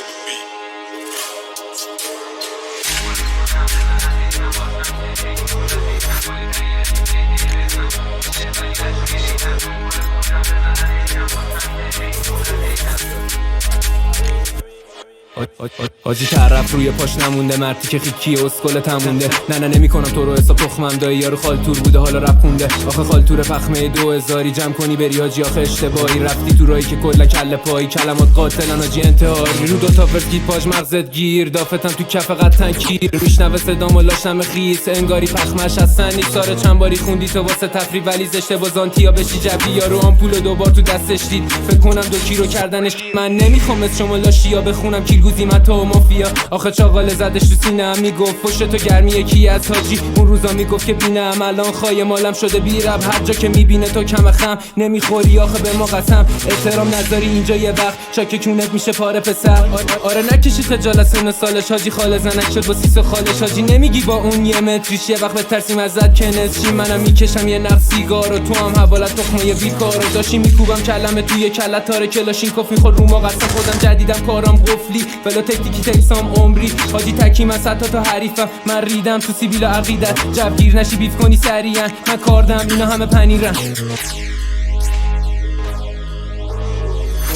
on the beat. آجی طرف روی پاش نمونده، مرتی که خیکیه اسکل تمونده. نه نمی کنم تو رو حساب تخمم دایی، یارو خالتور بوده حالا رپ خونده. آخه خالتور پخمه 2000 جمع کنی بری حاجی، آخه اشتباهی رفتی تو راهی که کلا کله پایی. کلمات قاتلن حاجی انتحاری، رو دوتا فرد پاش مغزت گیر، دافتم تو کف قطن کیر. میشنوه صدام و لاشم خیس، انگاری پخمش هستن نیست. ساره چند باری خوندی تو واسه تفریح ولی زشته بازانتیا بشی جوی. یارو آمپول دوبار تو دستش دید، فکر کنم 2 کیلو کردنش. من نمیخوام از شما لاشیا بخونم کیلگوزی متا و مافیا. آخه چاقال زدش تو سینه‌ام، میگفت پشت تو گرمی یکی از حاجی. اون روزا میگفت که بینم الان خای مالم شده بی رب. هر جا که میبینه تو کم خم نمیخوری آخه به ما قسم. احترام نذاری اینجا یه وقت چاک کونت میشه پاره پسر. آره نکشید خجالت سن سالش حاجی، خاله زنک شد با سیس خالش حاجی. نمیگی با اون یه متریش یه وقت بترسیم ازت کنس چی. منم میکشم یه نخ سیگار و تو هم حوالت تخمه بیکارو داشتی. میکوبم کلمه توی کلت تاره کلاشینکوف میخور رو ما قسم. خودم جدیدم کارم قفلی بلا تکتیکی تکسام عمری حاجی. تکی من ستا تا حریفم، من ریدم تو سیبیل عقیدت. جوگیر نشی بیف کنی سریعا، من کاردم اینا همه پنیرن.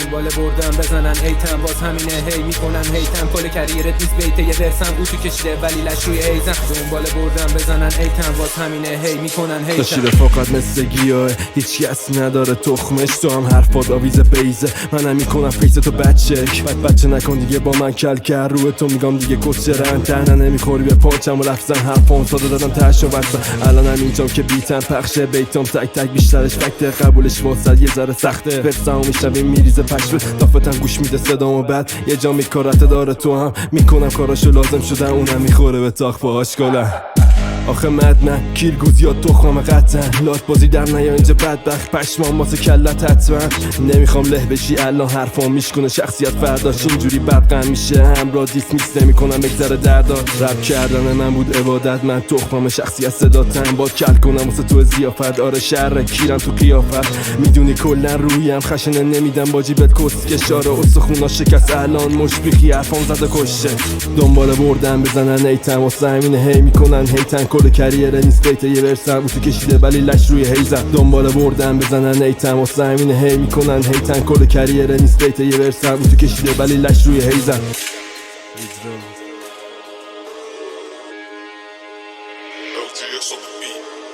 دنبال بردم بزنن هیتم، باز همینه هی میکنن هیتم. کل کریرت نیست بیته یه درسم اوتو کشیده ولی لش روی ایزم. دنبال بردم بزنن هیتم، باز همینه هی میکنن هیتم. داشتی رفاقت مثل گیاه، هیچ کس نداره تخمش. تو هم حرفات آویز بیزه، منم میکنم فیس تو بچک. بچه نکن دیگه با من کل کر، روی تو میگم دیگه کچرن. تنه نمیخوری به پاچم و لفظن حرفان ساده دادم تش و بستن. الانم اینجام که بیتم پخشه بیتام تک تک بیشترش فکته. قبولش واسه یه ذره سخته، فرسم میشنوی میریزه پشت. دافتم گوش میده صدامو بعد یه جا میکارت داره. تو هم میکنم کاراشو لازم شدن، اونم میخوره به تاخ باهاش گلن. آخه مدمن کیلگوزیات تخمم قطعا. لات بازی در نیا اینجا بدبخت پشمان واسه کلت حتما. نمیخوام له بشی الان حرفام میشکنه شخصیت فرداش اینجوری بدقم میشه. همراه دیسمیس نمیکنم بگذره دردار. رپ کردن من بود عبادت، من تخمم شخصیت صداتم. باد کل کنم واسه تو زیافت. آره شر کیرم تو قیافت، میدونی کلن رویم خشنه نمیدم باجی بهت کسکش. آره استخونا شکست الان مشبیخی حرفام زده کشه. دنبال بردن بزنن هیتم واسه همینه هی میکنن هیتن. کل کریره نیست بیته یه ورسم اوتو کشیده ولی لش روی هیزم. دنبال بردن بزنن هیتم واسه همینه هی میکنن هیتن. کل کریره نیست بیته یه ورسم اوتو کشیده ولی لش روی هیزم. LTS on the beat.